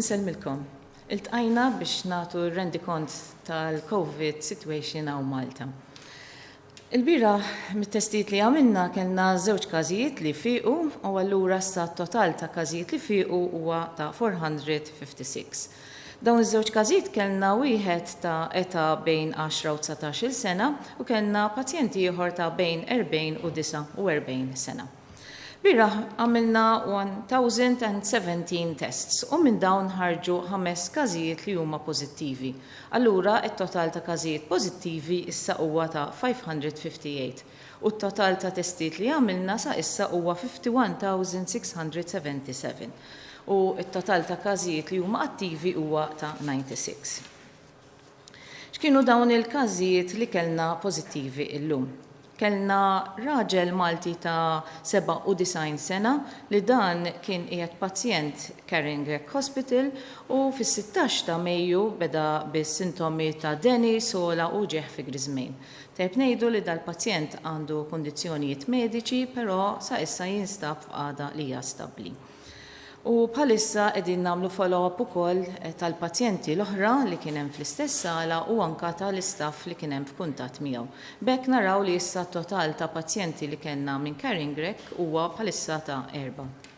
Inselmilkom. Iltqajna biex nagħtu r-rendikont tal-COVID situation hawn Malta. Il-bira mit-testijiet li għamilna kellna 2 każijiet li fiequ u allura sa total ta' każijiet li fiequ huwa ta' 456. Dawn iż-żewġ każijiet kellna wieħed ta' età bejn 10 u 19 sena u kellna pazjenti ieħor ta' bejn 40 u 49 sena. Bira għamilna 1017 tests u minn dawn ħarġu 5 każijiet li huma pożittivi. Allura it-total ta' każijiet pożittivi issa huwa ta' 558 u t-total ta' testijiet li għamilna sa issa huwa 51,677 u t-total ta' każijiet li huma attivi huwa ta' 96. X'kienu dawn il-każijiet li kellna pożittivi illum? Kellna raġel Malti ta' 97 sena li dan kien qiegħed pazjent Caringrek Hospital u fis-16 ta' Mejju beda bis-sintomi ta' deni, sola u ġeħ fi Grizmejn. Tajb ngħidu li dal-pazjent għandu kondizzjonijiet mediċi, però sa issa jinstab f'qagħda li hija stabbli. U bħalissa qegħdin nagħmlu follow-up ukoll tal-pazjenti l-oħra li kien hemm fl-istess sala u anke tal-istaff li kien hemm f'kuntatt miegħu. B'hekk naraw li issa t-total ta' pazjenti li kellna minn Caringrek huwa bħalissa ta' 4.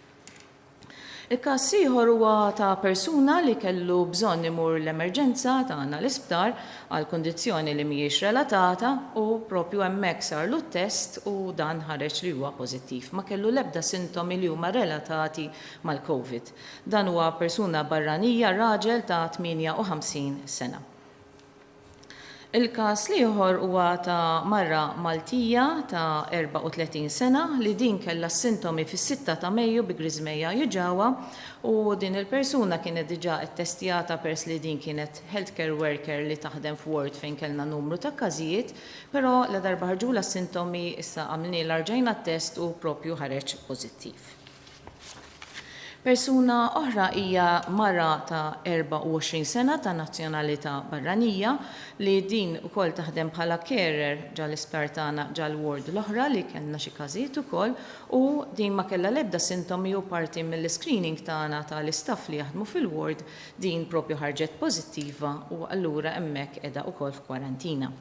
Il-każ ieħor huwa ta' persuna li kellu bżonn imur l-emerġenza tagħna l-isptar għal kundizzjoni li mhijiex relatata u propju hemmhekk sarlu t-test u dan ħareġ li huwa pożittiv. Ma kellu l-ebda sintomi li huma relatati mal-COVID. Dan huwa persuna barranija raġel ta' 58 sena. Il-każ ieħor huwa ta' marra Maltija ta' 34 sena li din kellha sintomi fis-6 ta' Mejju bi Grizmejja Jiġawa u din il-persuna kienet diġà ttestjata pers li din kienet healthcare worker li taħdem f'ward fejn kellna numru ta' każijiet, però la darba ħarġula s-sintomi issa għamilni l-arġajna t-test u propju ħareġ pożittiv. Persuna oħra hija mara ta' 24 sena ta' nazzjonalità barranija li din ukoll taħdem bħala carer ġal-isptar tagħna ġal-ward l-oħra li kellna xi każijiet ukoll u din ma kellha l-ebda sintomi u parti mill-screening tagħna tal-istaff li jaħdmu fil-ward din propju ħarġet pożittiva u allura hemmhekk qiegħda wkoll f'kwarantina.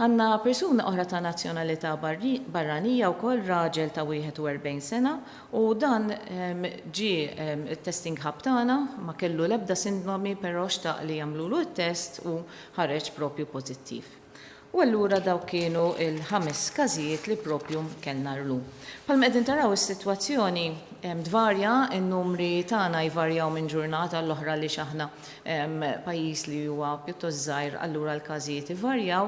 Għanna persuna oħra ta' nazzjonalità barranija wkoll raġel ta' 41 sena u dan ġi testing hub tagħna ma kellu l-ebda sintomi però xtaq li jagħmlulu t-test u ħareġ propju pożittiv. U allura daw kienu il-5 każijiet li propju kellna rlu. Bħalma qegħdin taraw is-sitwazzjoni dvarja, in-numri tagħna jvarjaw minn ġurnata l-oħra li xaħna pajjiż li huwa pjuttost żgħir, allura l-każijiet ivarjaw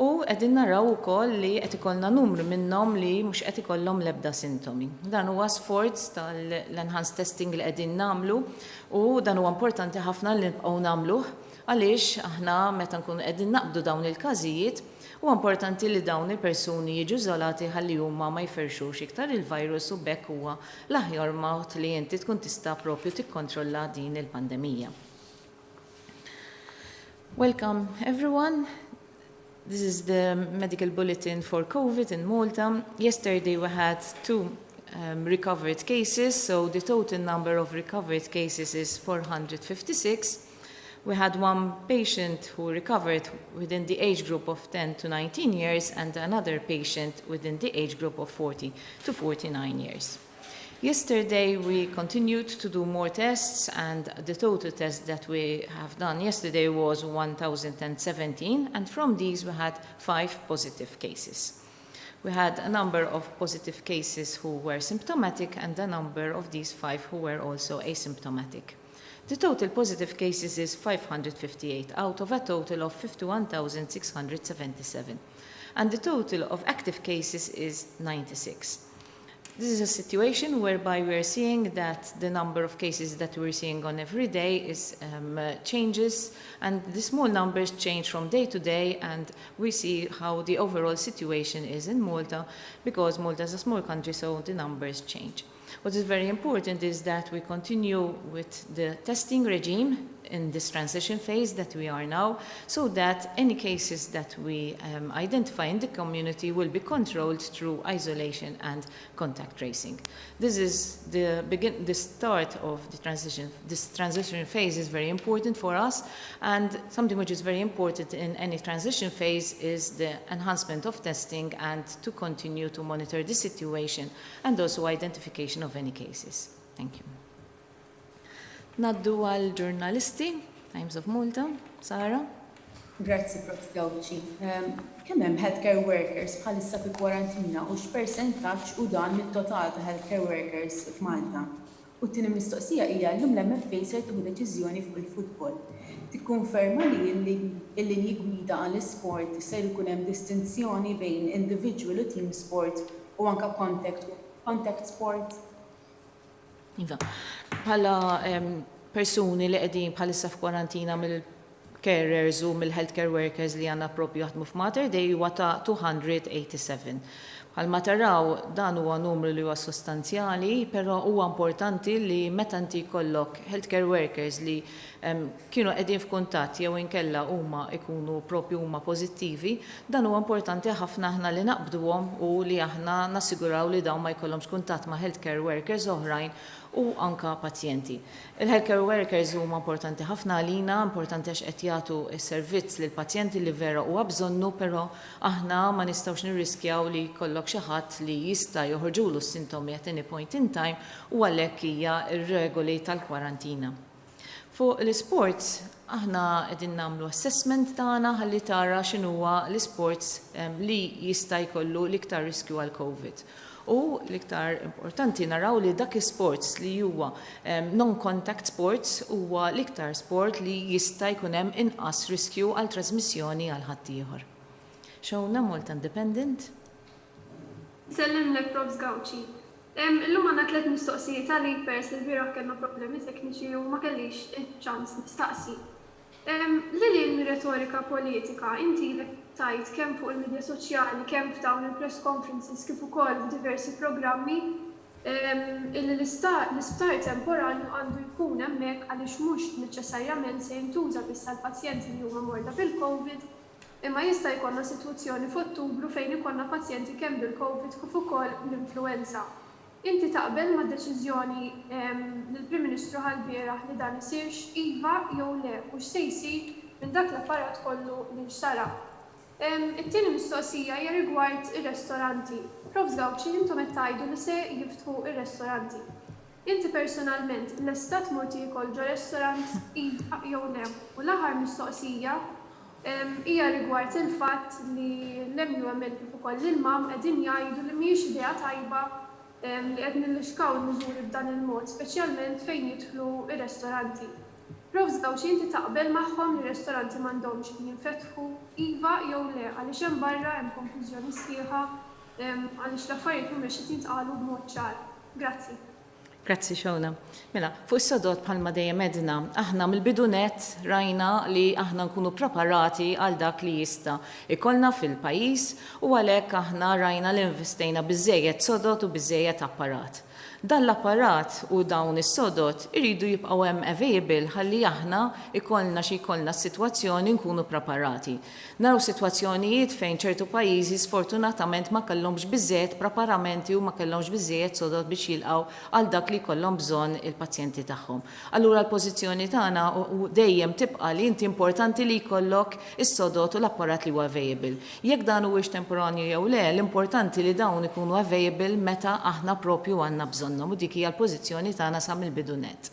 u qegħdin naraw ukoll li qed ikollna numru minnhom li mhux qed ikollhom l-ebda sintomi. Dan huwa sforz tal-enhanced testing li qegħdin nagħmlu u dan huwa importanti ħafna li nibqgħu nagħmluh għaliex aħna meta nkunu qegħdin naqbdu dawn il-każijiet huwa importanti li dawn il-persuni jiġu żolati ħalli huma ma jferxux iktar il-virus u bekk huwa l-aħjar mod li inti tkun tista' propju tikkontrolla din il-pandemija. Welcome everyone. This is the medical bulletin for COVID in Malta. Yesterday we had 2 recovered cases, so the total number of recovered cases is 456. We had 1 patient who recovered within the age group of 10 to 19 years and another patient within the age group of 40 to 49 years. Yesterday we continued to do more tests and the total tests that we have done yesterday was 1,017 and from these we had 5 positive cases. We had a number of positive cases who were symptomatic and a number of these 5 who were also asymptomatic. The total positive cases is 558 out of a total of 51,677 and the total of active cases is 96. This is a situation whereby we are seeing that the number of cases that we're seeing on every day is changes and the small numbers change from day to day and we see how the overall situation is in Malta because Malta is a small country so the numbers change. What is very important is that we continue with the testing regime in this transition phase that we are now, so that any cases that we identify in the community will be controlled through isolation and contact tracing. This is the start of the transition. This transition phase is very important for us, and something which is very important in any transition phase is the enhancement of testing and to continue to monitor the situation and also identification of any cases. Thank you. Naddu għal ġurnalisti, Times of Malta, Sara. Grazzi, Prof. Gawci. Kemm hemm healthcare workers bħalissa fi kwarantina u x'persentaġġ u dan mit-total ta' healthcare workers f'Malta? U t-tieni mistoqsija hija llum l-MFA se tieħu deċiżjoni fuq il-futbol. Tikkunferma li l-linji gwida għall-isport se jkun hemm distinzjoni bejn individual u team sport u anke contact sport? Iva, bħala persuni li qegħdin bħalissa f'kwarantina mill-carers u mill-healthcare workers li għandna propju jaħdmu f'Mater Dei huwa ta' 287. Bħalma taraw dan huwa numru li huwa sostanzjali, però huwa importanti li meta inti jkollok healthcare workers li kienu qegħdin f'kuntatt jew inkella huma ikunu propju huma pożittivi, dan huwa importanti ħafna aħna li naqbduhom u li aħna nassiguraw li dawn ma jkollhomx kuntatt ma' healthcare workers oħrajn u anka pazjenti. Il-healthcare workers huma importanti ħafna għalina, importanti għax qed jagħtu s-servizz lil pazjenti li vera huwa bżonnu, però aħna ma nistgħux nirriskjaw li jkollok xi ħadd li jista' joħorġulu s-sintomi at any point in time u għalhekk hija r-regoli tal-kwarantina. Fuq l-sports, aħna qegħdin nagħmlu assessment tagħna ħalli tara x'inhuwa l-sports li jista' jkollu l-iktar riskju għal COVID. U l-iktar importanti naraw li dak sports li huwa non-contact sports huwa l-iktar sport li jista' jkun hemm inqas riskju għal trasmissjoni għal ħaddieħor. Xewna Malta Independent? Sellimlek Prof. Gawci. Illum għandna 3 mistoqsijiet għalik pers il-bieraħ kellna problemi tekniċi u ma kellix ċans nistaqsi. Lili retorika politika, inti tajt kemm fuq il-medja soċjali, kemm f'dawn il-press conferences kif ukoll f'diversi programmi l-isptar temporanju għandu jkun hemmhekk għaliex mhux neċessarjament se jintuża biss għall-pazjenti li huma morda bil-COVID, imma jista' jkollna sitwazzjoni f'Ottubru fejn ikollna pazjenti kemm bil-COVID kif ukoll l-influenza. Inti taqbel ma' deċiżjoni lill-Prim Ministru ħal-bieraħ li dan isirx iva jew le u x'se jsir minn dak l-apparat kollu li xtara. It-tieni mistoqsija hija rigward ir-restoranti. Prof. Gawci, intom qed tgħidu li se jiftħu ir-restoranti. Inti personalment lesta tmur tiekol ġo restorant iva jew le. U l-aħħar mistoqsija hija rigward il-fatt li l-MUML kif ukoll l-imam qegħdin jgħidu li mhijiex idea tajba li qed nillixkaw il-miżuri b'dan il-mod, speċjalment fejn jidħlu ir-restoranti. Prof. Gawci, inti taqbel magħhom li r-restoranti m'għandhomx jinfetħu iva jew le għaliex hemm barra hemm konfużjoni sħiħa għaliex l-affarijiet mhumiex qed jintqalu b'mod ċar. Grazzi. Grazzi Xewna. Mela, fuq is-sodod bħalma dejjem edna, aħna mill-bidunet rajna li aħna nkunu preparati għal dak li jista' ikollna fil-pajjiż u għalhekk aħna rajna li investejna biżżejjed sodod u biżżejjed apparat. Dan l-apparat u dawn is-sodod iridu jibqgħu hemm available ħalli aħna ikollna xi jkollna s-sitwazzjoni nkunu preparati. Naraw sitwazzjonijiet fejn ċertu pajjiżi sfortunatament ma kellhomx biżżejjed preparamenti u ma kellhomx biżżejjed sodod biex jilqgħu għal dak li jkollhom bżonn il-pazjenti tagħhom. Allura l-pożizzjoni tagħna dejjem tibqa' li inti importanti li jkollok is-sodod u l-apparat li huwa available. Jekk dan huwiex temporanju jew le, l-importanti li dawn ikunu available meta aħna propju għandna bżonn. U dik hija l-pożizzjoni tagħna sa mill-bidunet.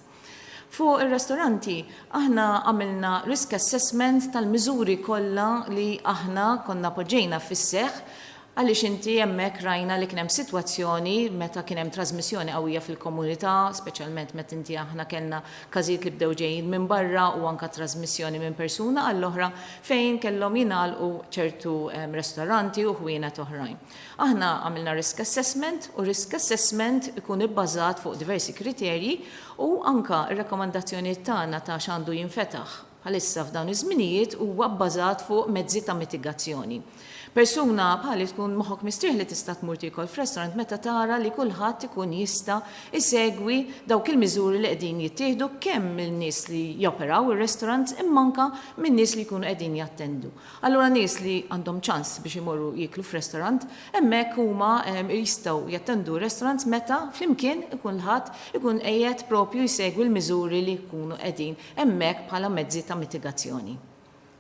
Fuq ir-restoranti, aħna għamilna risk assessment tal-miżuri kollha li aħna konna poġġejna fis-seħħ għaliex inti hemmhekk rajna li kien hemm sitwazzjoni meta kien hemm trasmissjoni qawwija fil-komunità, speċjalment meta inti aħna kellna każijiet li bdew ġejjin minn barra u anke trasmissjoni minn persuna għall-oħra fejn kellhom jingħalqu ċertu ristoranti u ħwienet oħrajn. Aħna għamilna risk assessment u risk assessment ikun ibbażat fuq diversi kriterji u anke r-rakkomandazzjonijiet tagħna ta' x'għandu jinfetaħ bħalissa f'dawn iż-żminijiet huwa bbażat fuq mezzi ta' mitigazzjoni. Persuna bħali tkun moħħok mistrieħ li tista' tmur tikol f'restorant meta tara li kulħadd ikun jista' isegwi dawk il-miżuri li qegħdin jittieħdu kemm mill-nies li joperaw ir-restorant imma anke min-nies li jkunu qegħdin jattendu. Allura nies li għandhom ċans biex imorru jieklu f'restorant, hemmhekk huma jistgħu jattendu restaurants meta flimkien kulħadd ikun qiegħed propju jsegwi l-miżuri li jkunu qegħdin hemmhekk bħala mezzi ta' mitigazzjoni.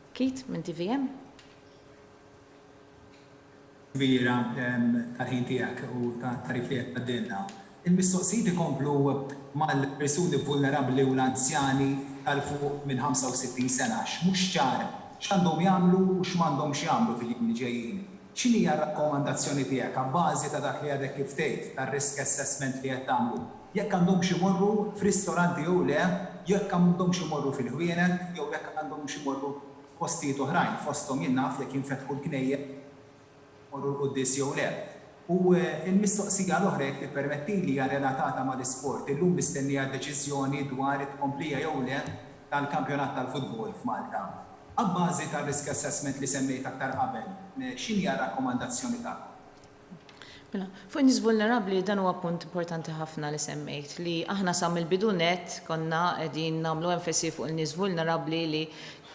Kit, minn TVM? Kbira tal-ħin tiegħek u tarif li qed tgħaddilna. Il-mistoqsijiet ikomplu mal-persuni vulnerabbli u l-anzjani tal-fuq minn 65 sena. Mhux ċar x'għandhom jagħmlu u x'm'għandhomx jagħmlu fil-jiem li ġejjin. X'inhi r-rakkomandazzjoni tiegħek abbażi ta' dak li għadek kif tgħid tar-risk assessment li qed tagħmlu? Jekk għandhomx imorru f'ristoranti jew le, jekk għandhomx imorru fil-ħwienet jew jekk għandhomx imorru postijiet oħrajn fosthom jien naf jekk jinfetħu l-knejjel morru l-qudies jew le. U l-mistoqsija l-oħra jekk tippermettili hija relatata mal-isport. Illum mistennija deċiżjoni dwar it-tkomplija jew le tal-kampjonat tal-futbol f'Malta. Abbażi tar-risk assessment li semmejt aktar qabel, x'inhi r-rakkomandazzjoni tagħkom? Fuq nies vulnerabbli dan huwa punt importanti ħafna li semmejt li aħna sa mill-bidu net konna qegħdin nagħmlu enfasi fuq il-nies vulnerabbli li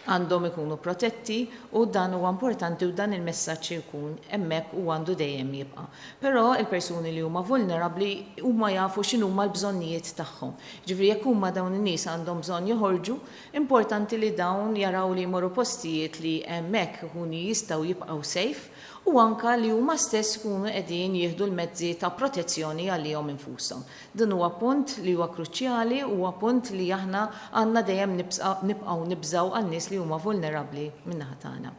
għandhom ikunu protetti u dan huwa importanti u dan il-messaġġ ikun hemmhekk u għandu dejjem jibqa'. Però il-persuni li huma vulnerabbli huma jafu x'inhuma l-bżonnijiet tagħhom. Ġifieri jekk huma dawn in-nies għandhom bżonn joħorġu, importanti li dawn jaraw li jmorru postijiet li hemmhekk ikunu jistgħu jibqgħu safe u anka li huma stess ikunu qegħdin jieħdu l-mezzi ta' protezzjoni għalihom infushom. Dan huwa punt li huwa kruċjali u huwa punt li aħna għandna dejjem nibqgħu nibżgħu għan-nies li huma vulnerabbli min-naħa tagħna.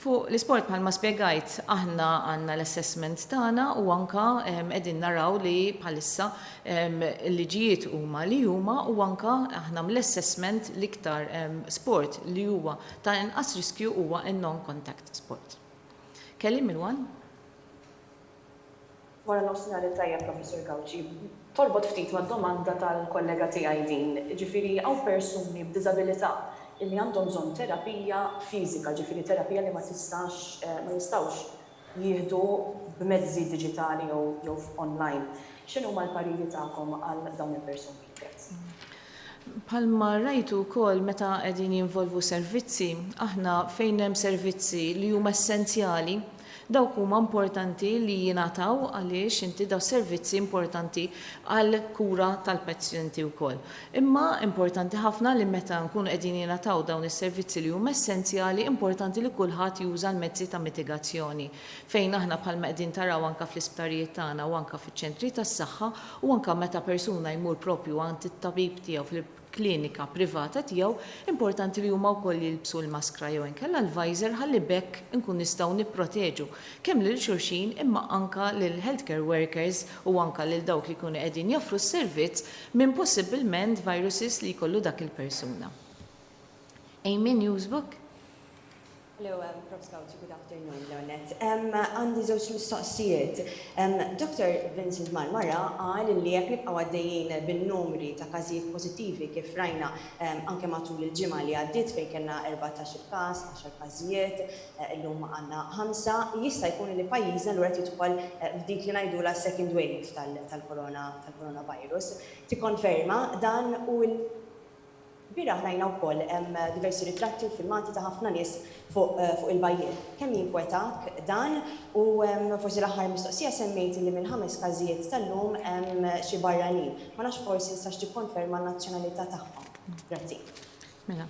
Fuq l-isport bħalma spjegajt aħna għandna l-assessment tagħna u anka qegħdin naraw li bħalissa l-liġijiet huma li huma u anka aħna mill-assessment l-iktar sport li huwa ta' inqas riskju huwa in-non-contact sport. Kelli minn Wara nofsinhar tajjeb Professor Gawċi, torbot ftit mad-domanda tal-kollega tiegħi din, ġifieri hawn persuni b'diżabilità li għandhom bżonn terapija fiżika, ġifieri terapija li ma jistgħux jieħdu b'mezzi diġitali jew online. X'inhu huma l-pariri tagħkom għal dawn il-persuni? Palma rajtu wkoll meta qegħdin jinvolvu servizzi, aħna fejn hemm servizzi li huma essenzjali, dawk huma importanti li jingħataw għaliex inti daw servizzi importanti għal kura tal-pazjenti wkoll. Imma importanti ħafna li meta nkunu qegħdin jingħataw dawn is-servizzi li huma essenzjali, importanti li kulħadd juża l-mezzi ta' mitigazzjoni. Fejn aħna bħalma qegħdin taraw anke fl-isptarijiet tagħna u anke fiċ-ċentri tas-saħħa u anke meta persuna jmur propju għand it-tabib tiegħu fil-klinika privata tiegħu, importanti li huma wkoll jilbsu l-maskra jew inkella l-visor ħalli bekk nkun nistgħu nipproteġu kemm lil xulxin imma anke lil healthcare workers u anke lil dawk li jkunu qegħdin joffru s-servizz minn possibilment viruses li jkollu dak il-persuna. Amen Newsbook? Hello, Prof. Gawci, good afternoon, Leonet. Għandi żewġ mistoqsijiet. Dr. Vincent Marmara qal li jekk nibqgħu għaddejjin bin-numri ta' każijiet pożittivi kif rajna anke matul il-ġimgħa li għaddiet fejn kellna 14 każ, 10 każijiet, illum għandna 5, jista' jkun li pajjiżna lura tidħol f'dik li ngħidula second wave tal-coronavirus. Tikkonferma dan u Bira ħrajna wkoll hemm diversi ritratti filmati ta' ħafna nies fuq il-bajjiet. Kemm jinkwetak dan u forsi l-aħħar mistoqsija semmejt li minn 5 każijiet tal-lum hemm xi barranin. Ma nafx forsi nistax tikkonferma n-nazzjonalità tagħhom. Grazzi. Mela.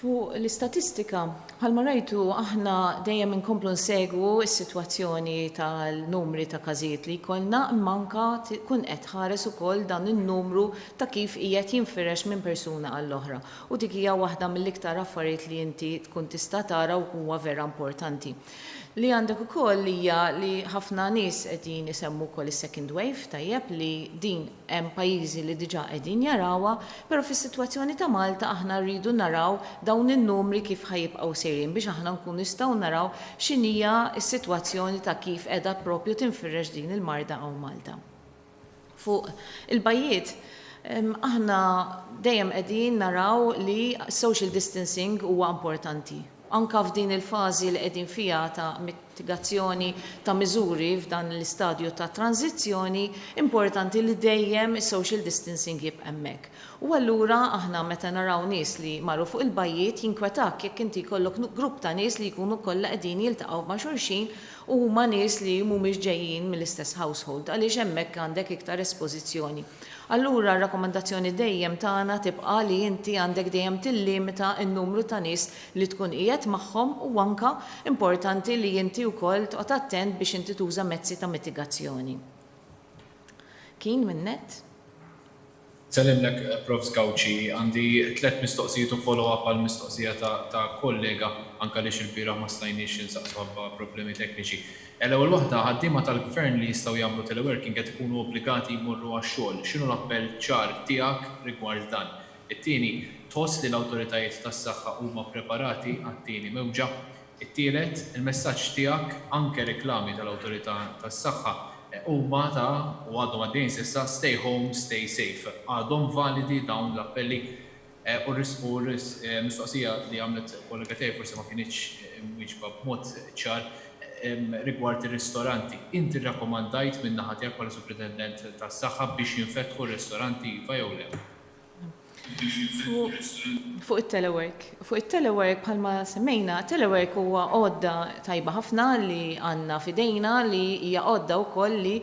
Fuq l-istatistika, bħalma rajtu aħna dejjem inkomplu nsegwu s-sitwazzjoni tal-numri ta' każijiet li jkollna manka tkun qed ħares ukoll dan in-numru ta' kif qiegħed jinfirex minn persuna għall-oħra. U dik hija waħda mill-iktar affarijiet li inti tkun tista' tara u huwa vera importanti. Li għandek ukoll hija li ħafna nies qegħdin isemmu wkoll is-second wave tajjeb li din hemm pajjiżi li diġà qegħdin jarawha, però fis-sitwazzjoni ta' Malta aħna rridu naraw dawn in-numri kif ħajibqgħu sejrin biex aħna nkunu nistgħu naraw x'inhija s-sitwazzjoni ta' kif qiegħda proprju tinfirex din il-marda hawn Malta. Fuq il-bajjiet Aħna dejjem qegħdin naraw li social distancing huwa importanti. Anka f'din il-fażi li qegħdin fiha ta' mitigazzjoni ta' miżuri f'dan l-istadju ta' tranzizzjoni, importanti li dejjem social distancing jibqa' hemmhekk. U allura aħna meta naraw nies li marru fuq il-bajjiet jinkwetak jekk inti jkollok grupp ta' nies li jkunu kollha qegħdin jiltaqgħu ma' xulxin u huma nies li mhumiex ġejjin mill-istess household għaliex hemmhekk għandek iktar espożizzjoni. Allura r-rakkomandazzjoni dejjem tagħna tibqa' li inti għandek dejjem tillimita n-numru ta' nies li tkun qiegħed magħhom u anke importanti li inti wkoll toqgħod attent biex inti tuża mezzi ta' mitigazzjoni. Kien minnet? Sellimlek, Prof. Skawċi, għandi 3 mistoqsijiet u follow-up għal mistoqsija ta' kollega anka li xil-bira ma stajniex insaqsu għabba problemi tekniċi. L-ewwel waħda ħaddiema tal-gvern li jistgħu jagħmlu teleworking qed ikunu obbligati jmorru għax-xogħol. X'inhu l-appell ċar tiegħek rigward dan? It-tieni, tħoss li l-awtoritajiet tas-saħħa huma preparati għat-tieni mewġa. It-tielet, il-messaġġ tiegħek anke reklami tal-awtorità tas-saħħa huma ta' u għadhom għaddejjin s'issa stay home, stay safe. Għadhom validi dawn l-appelli u mistoqsija li għamlet kollega tiegħi forsi ma kienx wieġba b'mod ċar rigward ir-ristoranti. Inti rrakkomandajt minn naħa tiegħek bħala Supretendent tas-Saħħa biex jinfetħu r-ristoranti iva jew le? Fuq it-telework bħalma semmejna, telework huwa għodda tajba ħafna li għandna fidejna li hija għodda wkoll li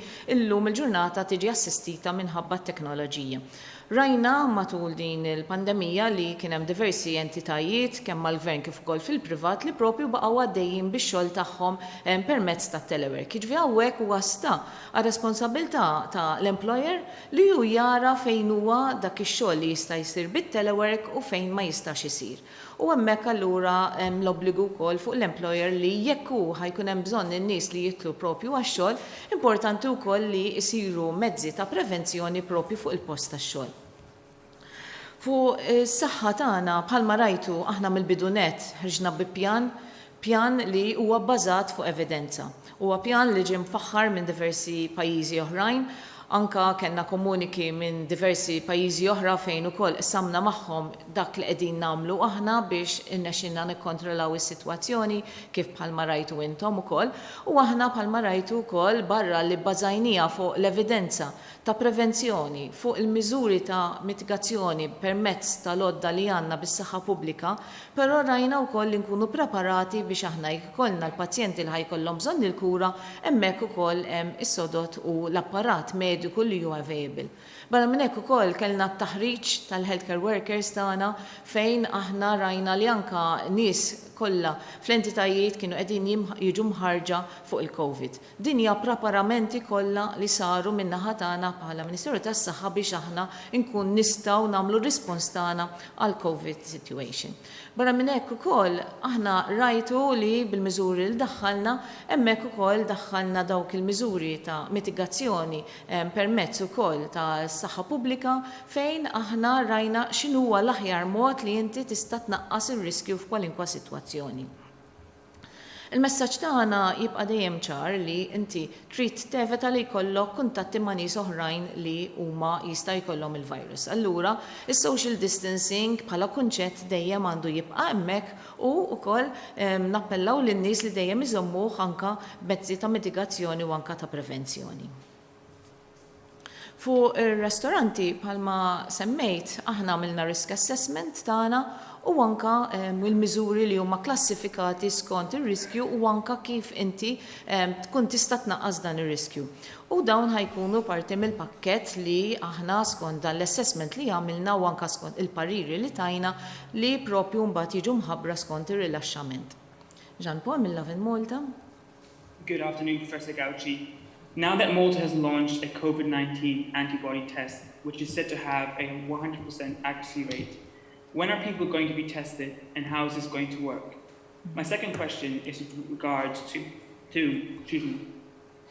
llum il-ġurnata tiġi assistita minħabba t-teknoloġija. Rajna matul din il-pandemija li kien hemm diversi entitajiet kemm mal-gvern kif ukoll fil-privat li propju baqgħu għaddejjin bix-xogħol tagħhom permezz tat-telework. Jiġri hawnhekk huwa sta għar-responsabilità ta' l-employer li hu jara fejn huwa dak ix-xogħol li jista' jsir bit-telework u fejn ma jistax isir. U hemmhekk allura hemm l-obbligu wkoll fuq l-employer li jekk hu ħajkun hemm bżonn in-nies li jitlu propju għax-xogħol, importanti wkoll li jsiru mezzi ta' prevenzjoni propju fuq il-post tax-xogħol. Fuq is-saħħa tagħna bħalma rajtu aħna mill-bidunet ħriġna bi pjan li huwa bbażat fuq evidenza. Huwa pjan li ġie mfaħħar minn diversi pajjiżi oħrajn, anka kellna komuniki minn diversi pajjiżi oħra fejn ukoll samna magħhom dak li qegħdin nagħmlu aħna biex innexxinna nikkontrollaw is-sitwazzjoni kif bħalma rajtu intom ukoll u aħna bħalma rajtu wkoll barra li bbażajnija fuq l-evidenza ta' prevenzjoni fuq il-miżuri ta' mitigazzjoni permezz tal-għodda li għandna bis-saħħa pubblika, però rajna wkoll li nkunu preparati biex aħna jkollna l-pazjenti li ħajkollhom bżonn il-kura hemmhekk ukoll hemm is-sodot u l-apparat mediku li huwa available. Barra minn hekk ukoll kellna t-taħriġ tal-healthcare workers tagħna fejn aħna rajna li anka nies kollha fl-entitajiet kienu qegħdin jiġu mħarġa fuq il-COVID. Din hija preparamenti kollha li saru min-naħa tagħna bħala Ministeru tas-Saħħa biex aħna nkun nistgħu nagħmlu rispons tagħna għal COVID situation. Barra minn hekk ukoll aħna rajtu li bil-miżuri li daħħalna hemmhekk ukoll daħħalna dawk il-miżuri ta' mitigazzjoni permezz ukoll ta' saħħa pubblika fejn aħna rajna x'inhuwa l-aħjar mod li inti tista' tnaqqas ir-riskju f'kwalinkwa sitwazzjoni. Il-messaġġ tagħna jibqa' dejjem ċar li inti trid tevita li jkollok kuntatti ma' nies oħrajn li huma jista' jkollhom il-virus. Allura, is-social distancing bħala kunċett dejjem għandu jibqa' hemmhekk u wkoll nappellaw lin-nies li dejjem iżommuh anke mezzi ta' mitigazzjoni u anke ta' prevenzjoni. Fuq ir-restoranti bħalma semmejt aħna għamilna risk assessment tagħna u anka il-miżuri li huma klassifikati skont ir-riskju u anka kif inti tkun tista' tnaqqas dan ir-riskju. U dawn ħajkunu parti mill-pakkett li aħna skont dan l-assessment li għamilna u anka skont il-pariri li tajna li propju mbagħad jiġu mħabbra skont ir-rilaxxament. Jean Paul mill-Lavin Malta. Good afternoon, Professor Gauci. Now that Malta has launched a COVID-19 antibody test, which is said to have a 100% accuracy rate, when are people going to be tested and how is this going to work? My second question is with regards to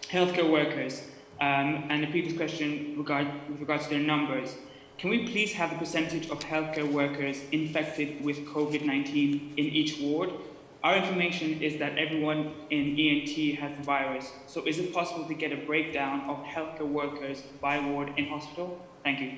healthcare workers and the previous question with regards to their numbers. Can we please have the percentage of healthcare workers infected with COVID-19 in each ward? Our information is that everyone in ENT has the virus, so is it possible to get a breakdown of healthcare workers by ward in hospital? Thank you.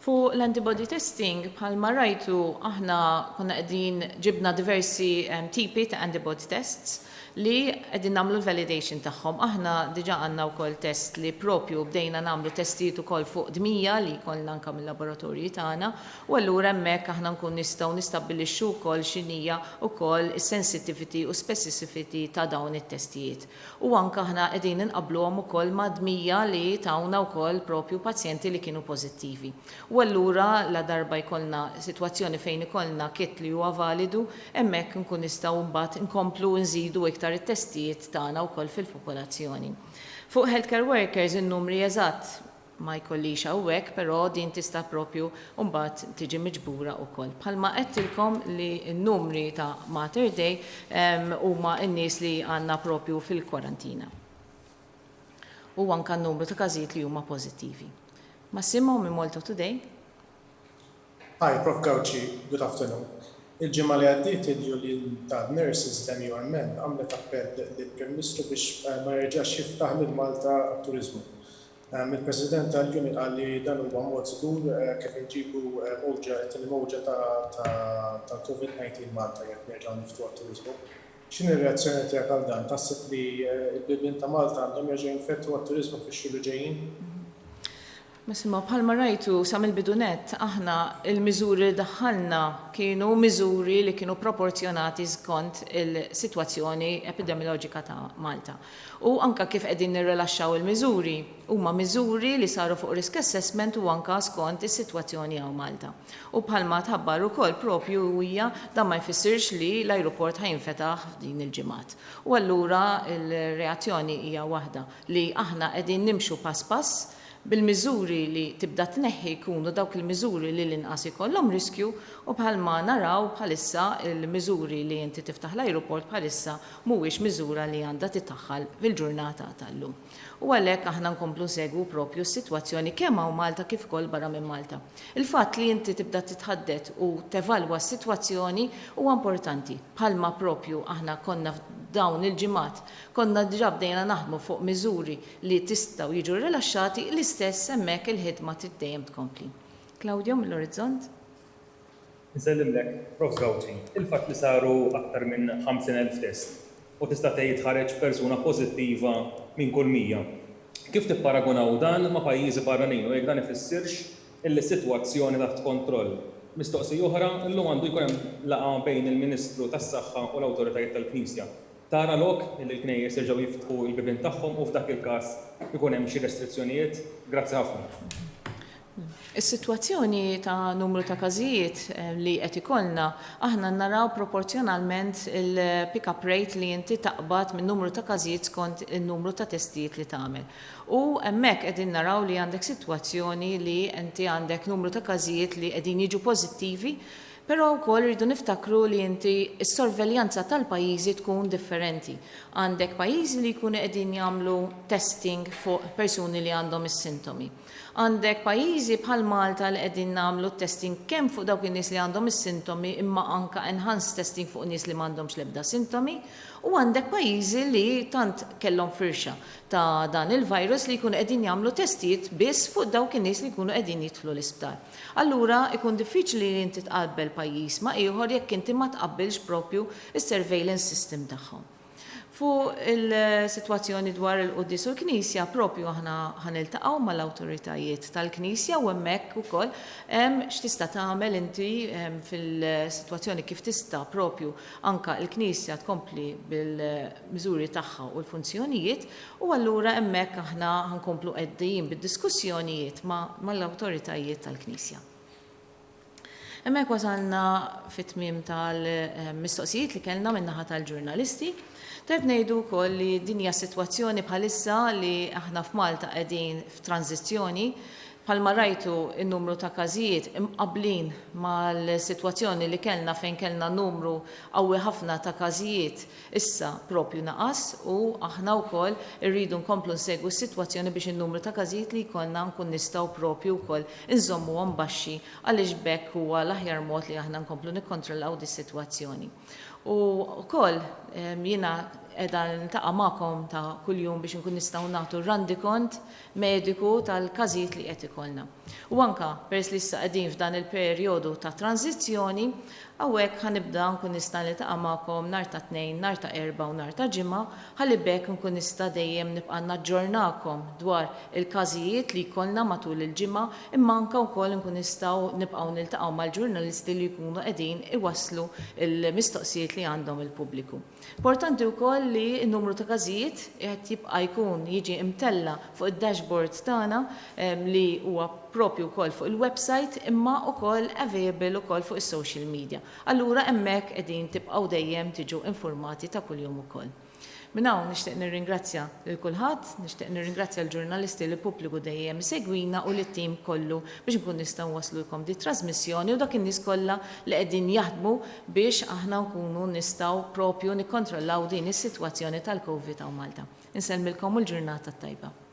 Fu l-antibody testing, bħalma rajtu, aħna konna qegħdin ġibna diversi tipi ta' antibody tests li qegħdin nagħmlu l-validation tagħhom. Aħna diġà għandna wkoll test li propju bdejna nagħmlu testijiet ukoll fuq dmija li jkollna anke mill-laboratorji tagħna, u allura hemmhekk aħna nkun nistgħu nistabbilixxu wkoll x'inhija wkoll is-sensitivity u specificity ta' dawn it-testijiet. U anke aħna qegħdin inqabbluhom ukoll ma' dmija li tawna wkoll propju pazjenti li kienu pożittivi. U allura la darba jkollna sitwazzjoni fejn ikollna kit li huwa validu, hemmhekk nkun nistgħu mbagħad inkomplu nżidu iktar it-testijiet tagħna wkoll fil-popolazzjoni. Fuq healthcare workers in-numri eżatt ma jkollix hawnhekk, però din tista' propju mbagħad tiġi miġbura wkoll. Bħalma qedtilkom li n-numri ta' Mater Dei huma n-nies li għandna propju fil-kwarantina. U anke n-numru ta' każijiet li huma pożittivi. Massimo minn Malta Today. Hi, Prof. Gauci, good afternoon. Il-ġimgħa li għaddiet il-Union ta' Nurses tal-UMN għamlet appell lill-Prim Ministru biex ma jerġax jiftaħ lil Malta turizmu. Il-President tal-Union qal li dan huwa mod sigur kif inġibu mowġa ta' COVID-19 Malta jekk nerġgħu niftu għat-turizmu. X'inhi r-reazzjoni tiegħek għal dan? Taħseb li l-bibien ta' Malta għandhom jerġgħu jinfettu għat-turizmu fix-xhur li ġejjin? Massimo, bħalma rajtu sa mill-bidunet, aħna il-miżuri daħħalna kienu miżuri li kienu proporzjonati skont il-sitwazzjoni epidemioloġika ta' Malta. U anka kif qegħdin nirrilaxxaw il-miżuri, huma miżuri li saru fuq risk assessment u anka skont is-sitwazzjoni għaw Malta. U bħalma tħabbar ukoll propju hija dan ma jfissirx li l-ajruport ħajnfetaħ f'din il-ġimgħat. U allura il-reazzjoni hija waħda li aħna qegħdin nimxu pass pass bil-miżuri li tibda tneħħi jkunu dawk il-miżuri li l-inqas ikollhom riskju, u bħalma naraw bħalissa il-miżuri li inti tiftaħ l-ajruport bħalissa mhuwiex miżura li għandha titaħħal fil-ġurnata tal-lum. U għalhekk aħna nkomplu segwu propju s-sitwazzjoni kemm hawn Malta kif ukoll barra minn Malta. Il-fatt li inti tibda titħaddet u tevalwa s-sitwazzjoni huwa importanti. Bħalma propju aħna konna dawn il-ġimgħat konna diġà bdejna naħdmu fuq miżuri li tistgħu jiġu rilaxxati l-istess hemmhekk il-ħidma tiddejjem tkompli. Claudio mill-Orizzont. Nsellimlek, Prof. Gauci, il-fatt li saru aktar minn 50,000 test u tista' tgħid ħareġ persuna pożittiva minn kull 100. Kif tipparagunaw dan ma' pajjiżi barranin u jekk dan ifissirx il-sitwazzjoni taħt kontroll? Mistoqsija oħra, illum għandu jkun hemm laqgħa bejn il-Ministru tas-Saħħa u l-awtoritajiet tal-Knisja. Tara lok li l-knejjes jerġgħu jiftħu l-bibien tagħhom u f'dak il-każ ikun hemm xi restrizzjonijiet. Grazzi ħafna. Is-sitwazzjoni ta' numru ta' każijiet li qed ikollna aħna naraw proporzjonalment il-pick-up rate li inti taqbad minn numru ta' każijiet skont in-numru ta' testijiet li tagħmel. U hemmhekk qegħdin naraw li għandek sitwazzjoni li inti għandek numru ta' każijiet li qegħdin jiġu pożittivi, però wkoll rridu niftakru li inti s-sorveljanza tal-pajjiżi tkun differenti. Għandek pajjiżi li jkunu qegħdin jagħmlu testing fuq persuni li għandhom is-sintomi. Għandek pajjiżi bħal Malta li qegħdin nagħmlu testing kemm fuq dawk in-nies li għandhom is-sintomi imma anke enhanced testing fuq nies li m'għandhomx l-ebda sintomi, u għandek pajjiżi li tant kellhom firxa ta' dan il-virus li jkunu qegħdin jagħmlu testijiet biss fuq dawk in-nies li jkunu qegħdin jidħlu l-isptar. Allura ikun diffiċli li inti tqabbel pajjiż ma' ieħor jekk inti ma tqabbilx propju is-surveillance system tagħhom. Fuq il-sitwazzjoni dwar il-Qudies u l-Knisja propju aħna ħaniltaqgħu mal-awtoritajiet tal-Knisja u hemmhekk ukoll x'tista' tagħmel inti fil-sitwazzjoni kif tista' propju anke l-Knisja tkompli bil-miżuri tagħha u l-funzjonijiet, u allura hemmhekk aħna ħankomplu qegħdin bid-diskussjonijiet mal-awtoritajiet tal-Knisja. Hemmhekk wasalna fit-tmiem tal-mistoqsijiet li kellna min-naħa tal-ġurnalisti. Teb ngħidu wkoll li din hija sitwazzjoni bħalissa li aħna f'Malta qegħdin f'tranzizzjoni. Bħalma rajtu n-numru ta' każijiet imqabblin mal-sitwazzjoni li kellna fejn kellna numru qawwi ħafna ta' każijiet issa propju naqas, u aħna wkoll irridu nkomplu nsegwu s-sitwazzjoni biex in-numru ta' każijiet li jkollna nkun nistgħu propju wkoll inżommuhom baxxi għaliex bekk huwa l-aħjar mod li aħna nkomplu nikkontrollaw dis-sitwazzjoni. U wkoll jiena edha ntaqa' magħkom ta' kuljum biex nkun nistgħu nagħtu randikont mediku tal-każijiet li qed ikollna. U anke peress li issa qegħdin f'dan il-perjodu ta' tranzizzjoni, hawnhekk ħanibda nkun nista' niltaqa' magħkom nhar ta' Tnejn, nhar ta' Erba' u nhar ta' Ġimgħa, ħalli bekk nkun nista' dejjem nibqa' naġġornakom dwar il-każijiet li jkollna matul il-ġimgħa, imma anke wkoll nkun nistgħu nibqgħu niltaqgħu mal-ġurnalisti li jkunu qegħdin iwasslu il-mistoqsijiet li għandhom il-pubbliku. Importanti wkoll li n-numru ta' każijiet qed jibqa' jkun jiġi imtella fuq id-dashboard tagħna li huwa propju wkoll fuq il-website imma wkoll available ukoll fuq is-social media. Allura hemmhekk qegħdin tibqgħu dejjem tiġu informati ta' kuljum ukoll. Minn hawn nixtieq nirringrazzja lil kulħadd, nixtieq nirringrazzja l-ġurnalisti li pubbliku dejjem segwina u lit-tim kollu biex nkun nistgħu waslulkom di trasmissjoni u dak in-nies kollha li qegħdin jaħdmu biex aħna nkunu nistgħu propju nikkontrollaw din is-sitwazzjoni tal-COVID hawn Malta. Insellmilkom il-ġurnata tajba.